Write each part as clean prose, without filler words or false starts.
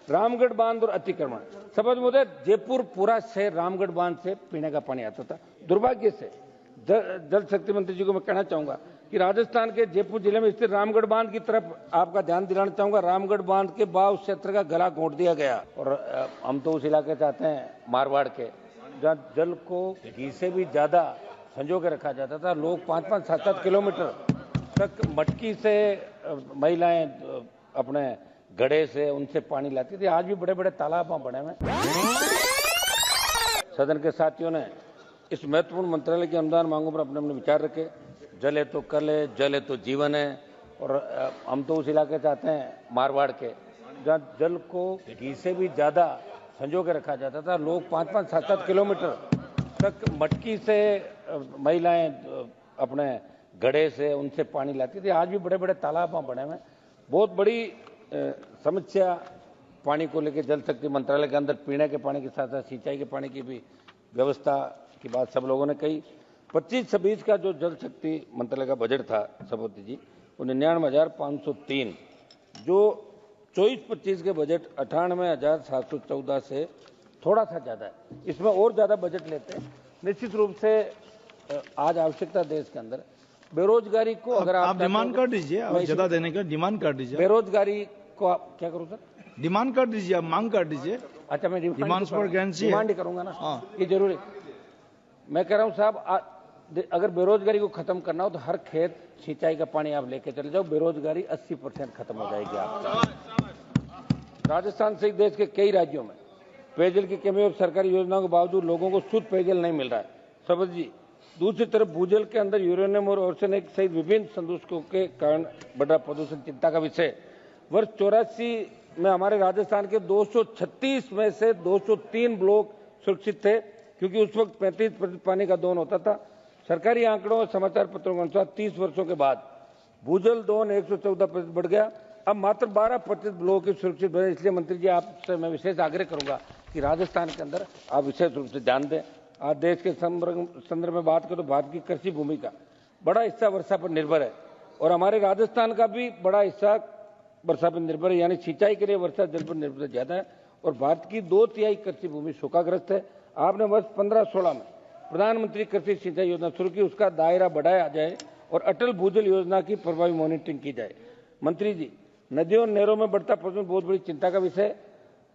रामगढ़ बांध और अतिक्रमण। समझ मुझे जयपुर पूरा शहर रामगढ़ बांध से पीने का पानी आता था। दुर्भाग्य से जल शक्ति मंत्री जी को मैं कहना चाहूंगा कि राजस्थान के जयपुर जिले में स्थित रामगढ़ बांध की तरफ आपका ध्यान दिलाना चाहूंगा। रामगढ़ बांध के बाद उस क्षेत्र का गला घोंट दिया गया और हम तो उस इलाके चाहते हैं मारवाड़ के, जहाँ जल को घी से भी ज्यादा संजो के रखा जाता था। लोग 5-5, 7-7 किलोमीटर तक मटकी से महिलाएं अपने घड़े से उनसे पानी लाती थी। आज भी बड़े बड़े तालाब वहां बने हुए। सदन के साथियों ने इस महत्वपूर्ण मंत्रालय की अनुदान मांगों पर अपने अपने विचार रखे। जल है तो कल है, जल है तो जीवन है। और हम तो उस इलाके चाहते हैं मारवाड़ के, जहाँ जल को घी से भी ज्यादा संजो के रखा जाता था। लोग 5-5, 7-7 किलोमीटर तक मटकी से महिलाएं अपने घड़े से उनसे पानी लाती थी। आज भी बड़े बड़े तालाब वहां बने हुए। बहुत बड़ी समस्या पानी को लेकर जल शक्ति मंत्रालय के अंदर पीने के पानी के साथ साथ सिंचाई के पानी की भी व्यवस्था की बात सब लोगों ने कही। 25-26 का जो जल शक्ति मंत्रालय का बजट था सभापति जी, वो 99,503, जो 24-25 के बजट 98,714 से थोड़ा सा ज्यादा है। इसमें और ज्यादा बजट लेते हैं। निश्चित रूप से आज आवश्यकता देश के अंदर बेरोजगारी को, अगर आप डिमांड कर दीजिए, ज्यादा देने का डिमांड कर दीजिए। बेरोजगारी को आप क्या करूं सर? डिमांड कर दीजिए, आप मांग कर दीजिए। अच्छा, मैं डिमांड पर डिमांड ही करूंगा ना। ये जरूरी। मैं कह रहा हूं साहब, अगर बेरोजगारी को खत्म करना हो तो हर खेत सिंचाई का पानी आप लेके चले जाओ, बेरोजगारी 80% खत्म हो जाएगी आपका। राजस्थान सहित देश के कई राज्यों में पेयजल की कमी और सरकारी योजनाओं के बावजूद लोगों को शुद्ध पेयजल नहीं मिल रहा है सभापति जी। दूसरी तरफ भूजल के अंदर यूरेनियम और आर्सेनिक सहित विभिन्न संदूषकों के कारण बढ़ा प्रदूषण चिंता का विषय। वर्ष 84 में हमारे राजस्थान के 236 में से 203 ब्लॉक सुरक्षित थे, क्योंकि उस वक्त 35% पानी का दोहन होता था। सरकारी आंकड़ों और समाचार पत्रों के अनुसार 30 वर्षों के बाद भूजल दोहन 114% बढ़ गया। अब मात्र 12% ब्लॉक सुरक्षित बने। इसलिए मंत्री जी आपसे मैं विशेष आग्रह करूंगा कि राजस्थान के अंदर आप विशेष रूप से ध्यान दें। आज देश के संदर्भ में बात करें तो भारत की कृषि भूमि का बड़ा हिस्सा वर्षा पर निर्भर है और हमारे राजस्थान का भी बड़ा हिस्सा वर्षा पर निर्भर है, यानी सिंचाई के लिए वर्षा जल पर निर्भर ज्यादा है। और भारत की 2/3 कृषि भूमि सूखाग्रस्त है। आपने वर्ष 15-16 में प्रधानमंत्री कृषि सिंचाई योजना शुरू की, उसका दायरा बढ़ाया जाए और अटल भूजल योजना की प्रभावी मॉनिटरिंग की जाए। मंत्री जी, नदियों और नहरों में बढ़ता प्रदूषण बहुत बड़ी चिंता का विषय है।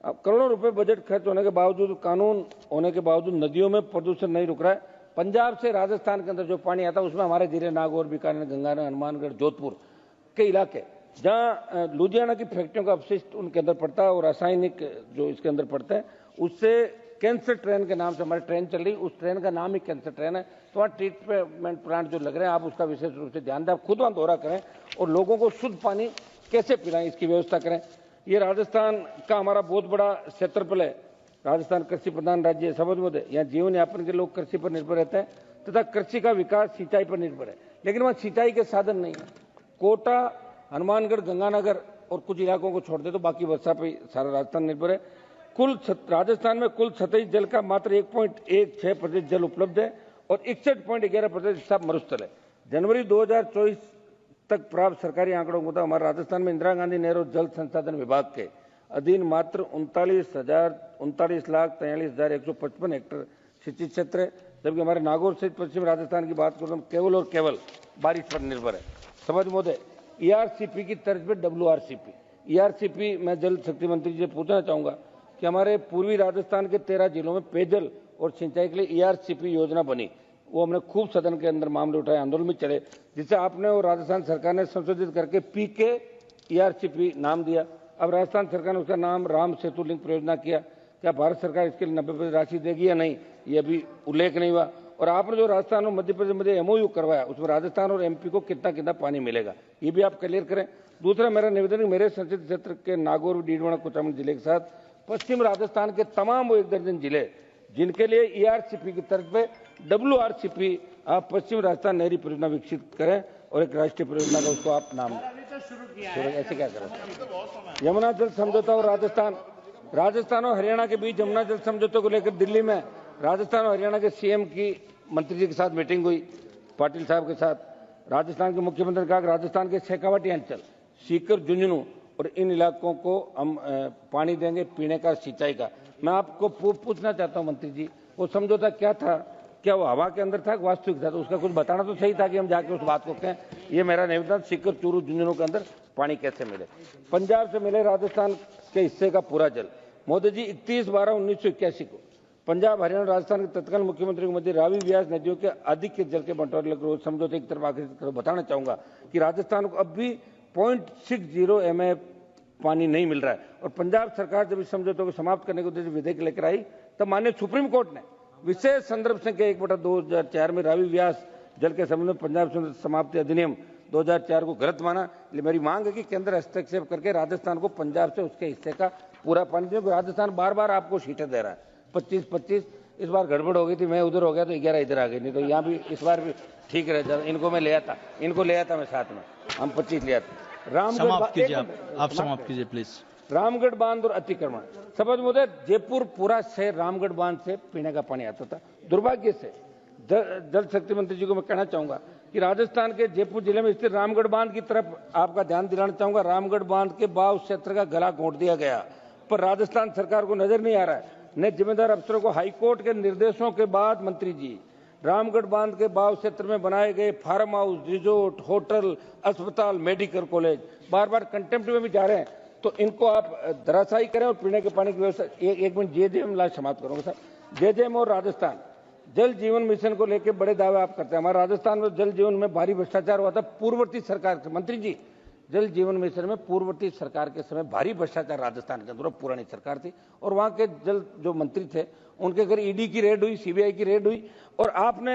अब करोड़ों रुपए बजट खर्च होने के बावजूद, कानून होने के बावजूद नदियों में प्रदूषण नहीं रुक रहा है। पंजाब से राजस्थान के अंदर जो पानी आता है उसमें हमारे जिले नागौर, बीकानेर, गंगानगर, हनुमानगढ़, जोधपुर के इलाके, जहां लुधियाना की फैक्ट्रियों का अपशिष्ट उनके अंदर पड़ता है और रासायनिक जो इसके अंदर पड़ता है, उससे कैंसर ट्रेन के नाम से हमारी ट्रेन चल रही, उस ट्रेन का नाम ही कैंसर ट्रेन है। तो वहाँ ट्रीटमेंट प्लांट जो लग रहे हैं, आप उसका विशेष रूप से ध्यान दें। आप खुद वहाँ दौरा करें और लोगों को शुद्ध पानी कैसे पिलाएं, इसकी व्यवस्था करें। ये राजस्थान का हमारा बहुत बड़ा क्षेत्रफल है। राजस्थान कृषि प्रधान राज्य है, समझ मुझे। यहाँ जीवन यापन के लोग कृषि पर निर्भर रहते हैं तथा कृषि का विकास सिंचाई पर निर्भर है, लेकिन वहाँ सिंचाई के साधन नहीं है। कोटा, हनुमानगढ़, गंगानगर और कुछ इलाकों को छोड़ दे तो बाकी वर्षा पर सारा राजस्थान निर्भर है। राजस्थान में कुल सतही जल का मात्र 1.16% जल उपलब्ध है और 61.11% हिस्सा मरुस्थल है। जनवरी 2024 तक प्राप्त सरकारी आंकड़ों के मुताबिक हमारे राजस्थान में इंदिरा गांधी नहर और जल संसाधन विभाग के अधीन मात्र 39,43,43,155 हेक्टेयर सिंचित क्षेत्र है, जबकि हमारे नागौर सहित पश्चिम राजस्थान की बात करूं तो केवल और केवल बारिश पर निर्भर है। समझ मोदे, ERCP की तर्ज पर ERCP मैं जल शक्ति मंत्री जी से पूछना चाहूंगा कि हमारे पूर्वी राजस्थान के 13 जिलों में पेयजल और सिंचाई के लिए ERCP योजना बनी। वो हमने खूब सदन के अंदर मामले उठाए, आंदोलन में चले, जिसे आपने और राजस्थान सरकार ने संशोधित करके PK ERCP नाम दिया। अब राजस्थान सरकार ने उसका नाम राम सेतु लिंक परियोजना किया। क्या भारत सरकार इसके लिए 90% राशि देगी या नहीं, ये अभी उल्लेख नहीं हुआ। और आपने जो राजस्थान और मध्य प्रदेश में MOU करवाया, उसमें राजस्थान और MP को कितना कितना पानी मिलेगा, ये भी आप क्लियर करें। दूसरा मेरा निवेदन, मेरे संसदीय क्षेत्र के नागौर, डीडवाना, कुचामन जिले के साथ पश्चिम राजस्थान के तमाम वो 1 दर्जन जिले जिनके लिए ERCP की तर्ज पे WRCP आप पश्चिम राजस्थान नहरी परियोजना विकसित करें और एक राष्ट्रीय परियोजना का उसको आप नाम ऐसे क्या करें। यमुना जल समझौता और राजस्थान और हरियाणा के बीच यमुना जल समझौते को लेकर दिल्ली में राजस्थान और हरियाणा के CM की मंत्री जी के साथ मीटिंग हुई, पाटिल साहब के साथ। राजस्थान के मुख्यमंत्री ने कहा कि राजस्थान के शेखावाटी अंचल, सीकर, झुंझुनू और इन इलाकों को हम पानी देंगे पीने का, सिंचाई का। मैं आपको पूछना चाहता हूं मंत्री जी, वो समझौता क्या था? क्या वो हवा के अंदर था, वास्तविक था? तो उसका कुछ बताना तो सही था कि हम जाके उस बात को कहें। ये मेरा निवेदन, सीकर, चूरू, झुंझुनू के अंदर पानी कैसे मिले? पंजाब से मिले राजस्थान के हिस्से का पूरा जल। मोदी जी 31/12/1981 को पंजाब, हरियाणा, राजस्थान के तत्कालीन मुख्यमंत्री के मध्य रावी व्यास नदियों के अधिक के जल के बंटवारे को समझौते की तरफ आकर्षित कर बताना चाहूंगा कि राजस्थान को अब भी 0.60 MA पानी नहीं मिल रहा है। और पंजाब सरकार जब इस समझौते को समाप्त करने के उद्देश्य विधेयक लेकर आई, तब माननीय सुप्रीम कोर्ट ने विशेष संदर्भ संख्या 1/2004 में रावी व्यास जल के संबंध में पंजाब समाप्ति अधिनियम 2004 को गलत माना। इसलिए मेरी मांग है कि केंद्र हस्तक्षेप करके राजस्थान को पंजाब से उसके हिस्से का पूरा पानी दे। राजस्थान बार बार आपको सीटें दे रहा है, 25-25। इस बार गड़बड़ हो गई थी, मैं उधर हो गया तो 11 इधर आ गई, नहीं तो यहाँ भी इस बार भी ठीक रह जाता। इनको मैं ले आता, इनको ले आता मैं साथ में, हम 25 ले आते। समाप्त कीजिए आप समाप्त कीजिए प्लीज। रामगढ़ बांध और अतिक्रमण, समझ मुझे जयपुर पूरा शहर रामगढ़ बांध से पीने का पानी आता था। दुर्भाग्य से जल शक्ति मंत्री जी को मैं कहना चाहूंगा कि राजस्थान के जयपुर जिले में स्थित रामगढ़ बांध की तरफ आपका ध्यान दिलाना चाहूंगा। रामगढ़ बांध के बाव क्षेत्र का गला घोंट दिया गया, पर राजस्थान सरकार को नजर नहीं आ रहा है। ने जिम्मेदार अफसरों को हाईकोर्ट के निर्देशों के बाद मंत्री जी रामगढ़ बांध के बाव क्षेत्र में बनाए गए फार्म हाउस, रिजोर्ट, होटल, अस्पताल, मेडिकल कॉलेज बार बार कंटेम्प्ट में भी जा रहे हैं। तो इनको आप धराशायी करें और पीने के पानी की व्यवस्था। एक मिनट, जेजेएम लास्ट समाप्त करूंगा सर। जेजेएम और राजस्थान जल जीवन मिशन को लेकर बड़े दावे आप करते हैं। हमारे राजस्थान में जल जीवन में भारी भ्रष्टाचार हुआ था पूर्ववर्ती सरकार से। मंत्री जी, जल जीवन मिशन में पूर्ववर्ती सरकार के समय भारी भ्रष्टाचार राजस्थान के अंदर, पुरानी सरकार थी, और वहां के जल जो मंत्री थे उनके घर ईडी की रेड हुई, सीबीआई की रेड हुई। और आपने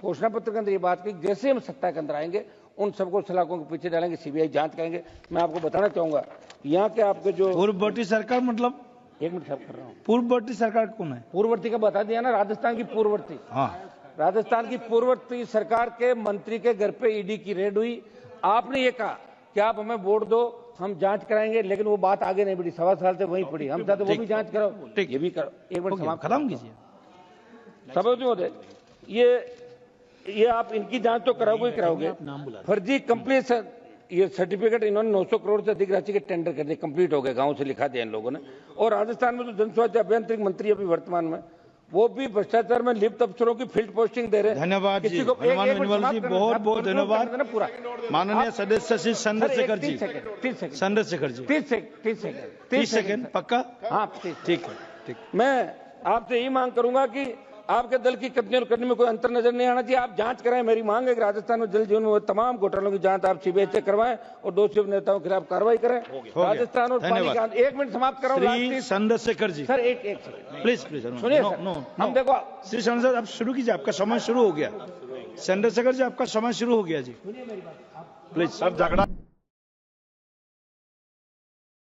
घोषणा पत्र के अंदर ये बात की जैसे हम सत्ता के अंदर आएंगे उन सबको सलाखों के पीछे डालेंगे, सीबीआई जांच करेंगे। मैं आपको बताना चाहूंगा यहाँ के आपके जो पूर्ववर्ती सरकार मतलब, एक मिनट साफ कर रहा हूँ, पूर्ववर्ती सरकार कौन है? पूर्ववर्ती का बता दिया ना, राजस्थान की पूर्ववर्ती। हाँ, राजस्थान की पूर्ववर्ती सरकार के मंत्री के घर पे ईडी की रेड हुई। आपने ये कहा कि आप हमें वोट दो, हम जांच कराएंगे, लेकिन वो बात आगे नहीं बढ़ी, 1.25 साल से वहीं पड़ी। हम चाहते वो भी जांच कराओ, ये भी करो। एक मिनट समाप्त खत्म कीजिए। समझ होते ये आप इनकी जांच तो कराओगे ही कराओगे। फर्जी कंप्लीट ये सर्टिफिकेट इन्होंने 900 करोड़ से अधिक राशि के टेंडर कर दिए, कंप्लीट हो गए, गांव से लिखा दिया इन लोगों ने। और राजस्थान में जो जनस्वास्थ्य अभियंत्रिक मंत्री अभी वर्तमान में, वो भी भ्रष्टाचार में लिप्त अफसरों की फील्ड पोस्टिंग दे रहे हैं। धन्यवाद जी, बहुत बहुत धन्यवाद पूरा माननीय सदस्य श्री चंद्रशेखर जी। 30 सेकंड, चंद्रशेखर जी 30 सेकंड पक्का? हाँ ठीक है, ठीक। मैं आपसे यही मांग करूंगा कि आपके दल की कथनी और करनी में कोई अंतर नजर नहीं आना चाहिए। आप जांच कराएं। मेरी मांग है कि राजस्थान में जल जीवन में तमाम घोटालों की जांच आप सीबीआई से करवाएं और दोषी नेताओं के खिलाफ कार्रवाई करें। राजस्थान और पानी का, एक मिनट समाप्त कराऊं। चंद्रशेखर जी सर, एक सेकंड प्लीज सुनिए। हम देखो, श्री चंद्रशेखर आप शुरू कीजिए, आपका समय शुरू हो गया। चंद्रशेखर जी आपका समय शुरू हो गया जी, प्लीज। सर झगड़ा